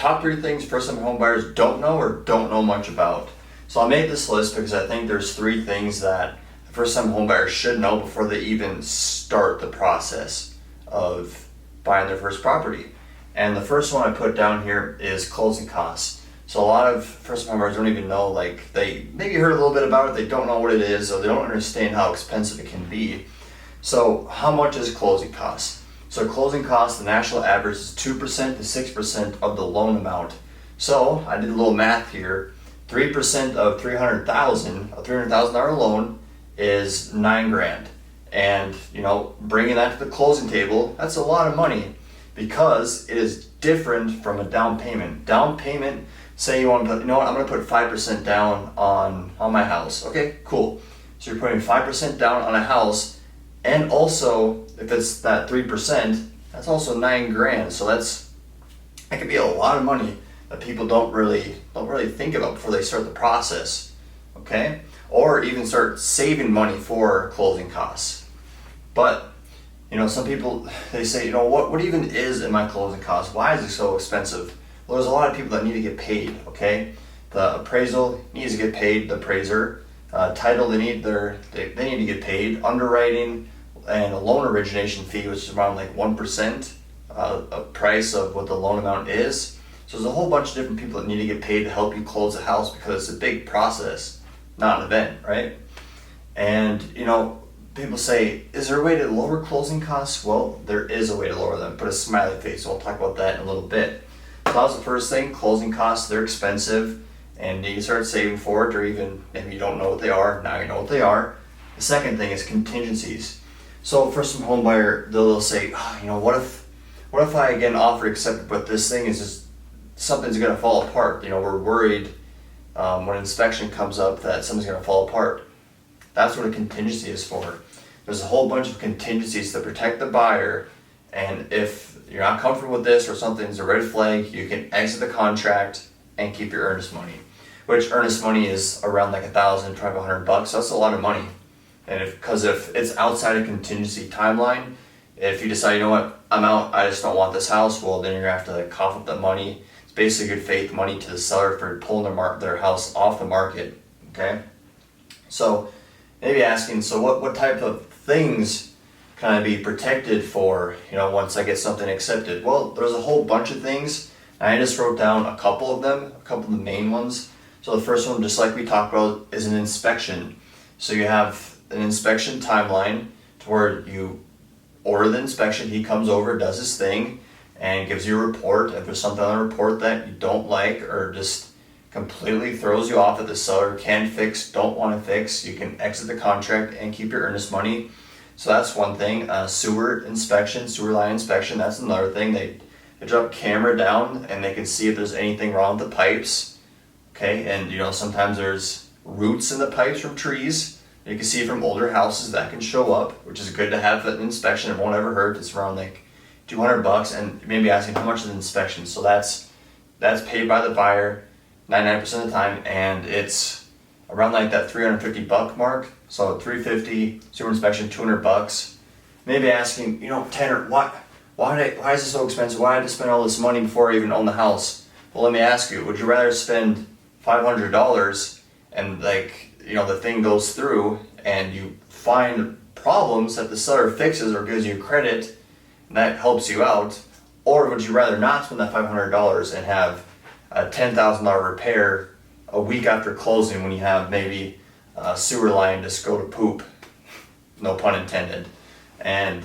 Top 3 things first-time home buyers don't know or don't know much about. So I made this list because I think there's 3 things that first-time home buyers should know before they even start the process of buying their first property. And the first one I put down here is closing costs. So a lot of first-time home buyers don't even know, like, they maybe heard a little bit about it, they don't know what it is, or they don't understand how expensive it can be. So how much is closing costs? So closing costs, the national average is 2% to 6% of the loan amount. So I did a little math here. 3% of $300,000, a $300,000 loan is $9,000. And bringing that to the closing table, that's a lot of money because it is different from a down payment. Down payment, say you want to put, I'm going to put 5% down on my house. Okay, cool. So you're putting 5% down on a house. And also, if it's that 3%, that's also $9,000. So that could be a lot of money that people don't really think about before they start the process, okay? Or even start saving money for closing costs. But some people, they say, what even is in my closing costs? Why is it so expensive? Well, there's a lot of people that need to get paid, okay? The appraisal needs to get paid, the appraiser. Title, they need to get paid. Underwriting and a loan origination fee, which is around like 1% of price of what the loan amount is. So there's a whole bunch of different people that need to get paid to help you close the house because it's a big process, not an event, right? And people say, is there a way to lower closing costs? Well, there is a way to lower them. Put a smiley face. So I'll talk about that in a little bit. So that was the first thing. Closing costs, they're expensive. And you can start saving for it, or even maybe you don't know what they are, now you know what they are. The second thing is contingencies. So first-time home buyer, they'll say, what if I get an offer accepted, but this thing is just, something's gonna fall apart. We're worried when inspection comes up that something's gonna fall apart. That's what a contingency is for. There's a whole bunch of contingencies to protect the buyer, and if you're not comfortable with this or something's a red flag, you can exit the contract and keep your earnest money. Which earnest money is around like $1,000, $2,500. So that's a lot of money. And because if it's outside a contingency timeline, if you decide, I'm out, I just don't want this house, well, then you're gonna have to cough up the money. It's basically good faith money to the seller for pulling their house off the market. Okay. So maybe asking, so what type of things can I be protected for? Once I get something accepted. Well, there's a whole bunch of things. I just wrote down a couple of them, a couple of the main ones. So the first one, just like we talked about, is an inspection. So you have an inspection timeline to where you order the inspection, he comes over, does his thing, and gives you a report. If there's something on the report that you don't like or just completely throws you off that the seller can fix, don't want to fix, you can exit the contract and keep your earnest money. So that's one thing. Sewer inspection, sewer line inspection, that's another thing. They drop camera down and they can see if there's anything wrong with the pipes. Okay, and sometimes there's roots in the pipes from trees. You can see from older houses that can show up, which is good to have an inspection. It won't ever hurt. It's around like $200, and maybe asking how much is the inspection. So that's paid by the buyer 99% of the time, and it's around like that $350 mark. So $350 sewer inspection, $200. Maybe asking, Tanner, why is this so expensive? Why did I spend all this money before I even own the house? Well, let me ask you, would you rather spend $500 and the thing goes through and you find problems that the seller fixes or gives you credit and that helps you out, or would you rather not spend that $500 and have a $10,000 repair a week after closing when you have maybe a sewer line just go to poop, no pun intended, and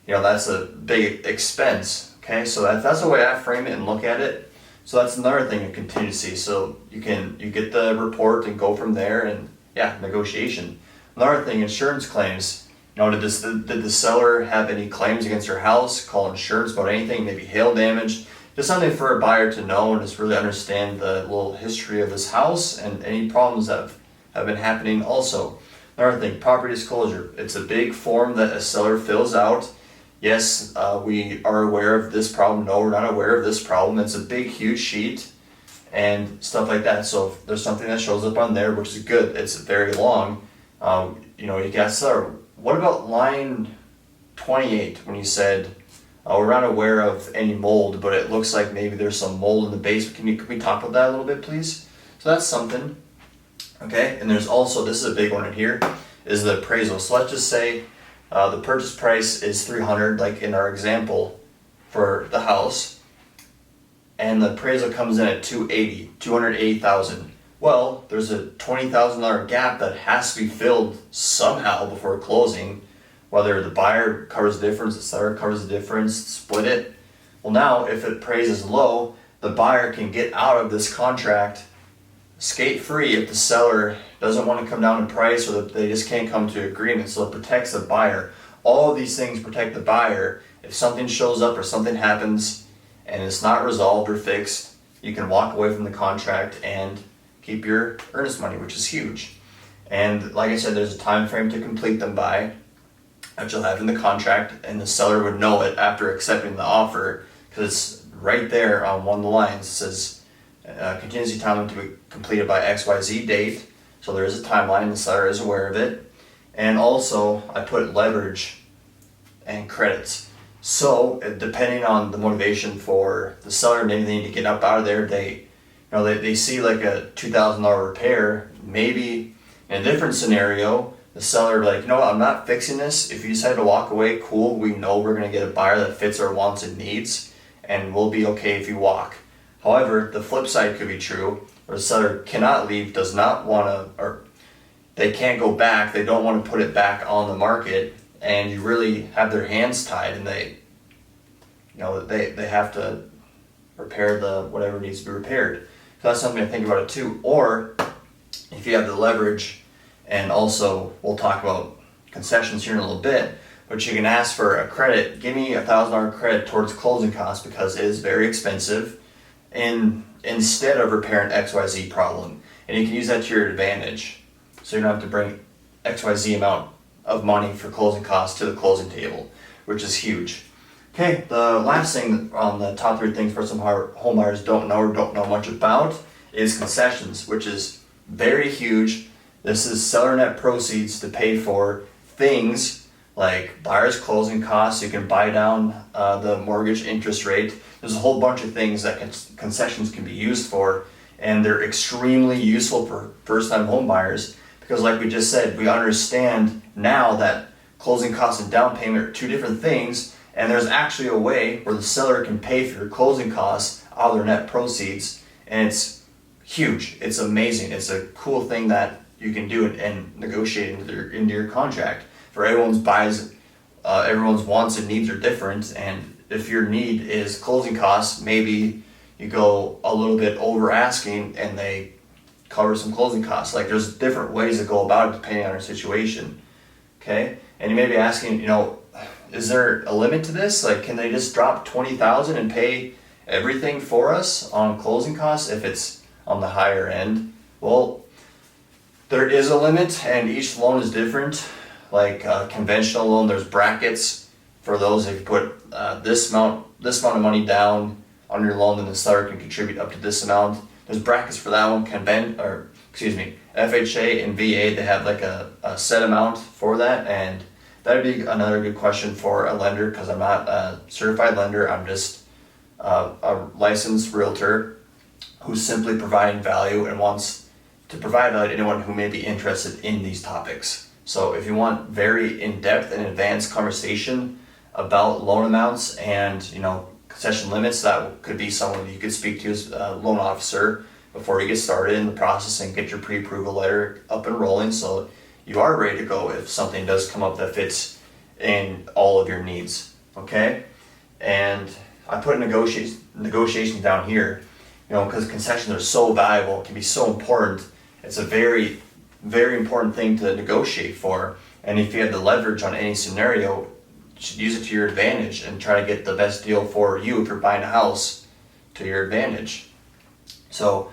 that's a big expense. Okay, so that's the way I frame it and look at it. So that's another thing in contingency. So you get the report and go from there, and negotiation. Another thing, insurance claims. Did the seller have any claims against your house? Call insurance about anything, maybe hail damage. Just something for a buyer to know and just really understand the little history of this house and any problems that have been happening also. Another thing, property disclosure. It's a big form that a seller fills out. Yes, we are aware of this problem. No, we're not aware of this problem. It's a big, huge sheet and stuff like that. So if there's something that shows up on there, which is good, it's very long. You got seller. What about line 28 when you said We're not aware of any mold, but it looks like maybe there's some mold in the basement. Can we talk about that a little bit, please? So that's something. Okay, and there's also, this is a big one right here, is the appraisal. So let's just say the purchase price is $300, like in our example for the house, and the appraisal comes in at $280,000. Well, there's a $20,000 gap that has to be filled somehow before closing, whether the buyer covers the difference, the seller covers the difference, split it. Well, now if it appraises low, the buyer can get out of this contract skate free if the seller doesn't want to come down in price, or that they just can't come to agreement. So it protects the buyer. All of these things protect the buyer. If something shows up or something happens and it's not resolved or fixed, you can walk away from the contract and keep your earnest money, which is huge. And like I said, there's a time frame to complete them by that you'll have in the contract, and the seller would know it after accepting the offer, because it's right there on one of the lines. It says contingency time to be completed by XYZ date. So there is a timeline, the seller is aware of it. And also I put leverage and credits. So depending on the motivation for the seller, maybe they need to get up out of there. They see like a $2,000 repair. Maybe in a different scenario, the seller like, you know what, I'm not fixing this. If you decide to walk away, cool. We know we're going to get a buyer that fits our wants and needs, and we'll be okay if you walk. However, the flip side could be true, where the seller cannot leave, does not want to, or they can't go back, they don't want to put it back on the market, and you really have their hands tied, and they have to repair whatever needs to be repaired. So that's something to think about it too. Or if you have the leverage, and also we'll talk about concessions here in a little bit, but you can ask for a credit. Give me $1,000 credit towards closing costs because it is very expensive, and instead of repairing XYZ problem. And you can use that to your advantage. So you don't have to bring XYZ amount of money for closing costs to the closing table, which is huge. Okay, the last thing on the top 3 things first-time home buyers don't know or don't know much about is concessions, which is very huge. This is seller net proceeds to pay for things like buyer's closing costs. You can buy down the mortgage interest rate. There's a whole bunch of things that concessions can be used for, and they're extremely useful for first-time home buyers because, like we just said, we understand now that closing costs and down payment are 2 different things, and there's actually a way where the seller can pay for your closing costs out of their net proceeds, and it's huge. It's amazing. It's a cool thing that you can do and negotiate into your contract. For everyone's wants and needs are different, and if your need is closing costs, maybe you go a little bit over asking and they cover some closing costs. Like there's different ways to go about it depending on your situation. Okay, and you may be asking, is there a limit to this? Like, can they just drop $20,000 and pay everything for us on closing costs if it's on the higher end? Well, there is a limit, and each loan is different. Like a conventional loan, there's brackets for those. If you put this amount of money down on your loan, then the seller can contribute up to this amount. There's brackets for that one. FHA and VA, they have like a set amount for that, and that'd be another good question for a lender, because I'm not a certified lender. I'm just a licensed realtor who's simply providing value and wants to provide value to anyone who may be interested in these topics. So if you want very in-depth and advanced conversation about loan amounts and concession limits, that could be someone you could speak to as a loan officer before you get started in the process and get your pre-approval letter up and rolling, so you are ready to go if something does come up that fits in all of your needs. Okay, and I put negotiations down here, because concessions are so valuable, it can be so important. It's a very, very important thing to negotiate for, and if you have the leverage on any scenario, you should use it to your advantage and try to get the best deal for you if you're buying a house to your advantage. So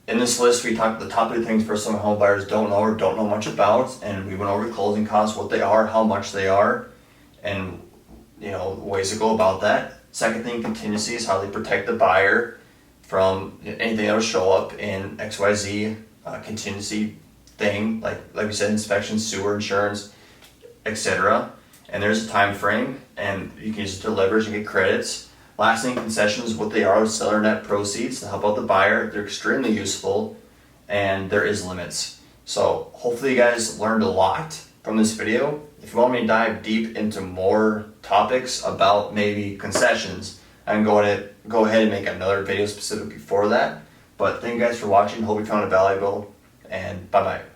in this list, we talked the top 3 things first-time home buyers don't know or don't know much about, and we went over closing costs, what they are, how much they are, and ways to go about that. Second thing, contingencies, how they protect the buyer from anything that will show up in XYZ contingency thing, like we said, inspection, sewer, insurance, etc. and there's a time frame, and you can use it to leverage and get credits. Last thing, concessions, what they are, seller net proceeds to help out the buyer. They're extremely useful, and there is limits. So hopefully you guys learned a lot from this video. If you want me to dive deep into more topics about maybe concessions, I can go ahead and make another video specifically for that. But thank you guys for watching. Hope you found it valuable, and bye-bye.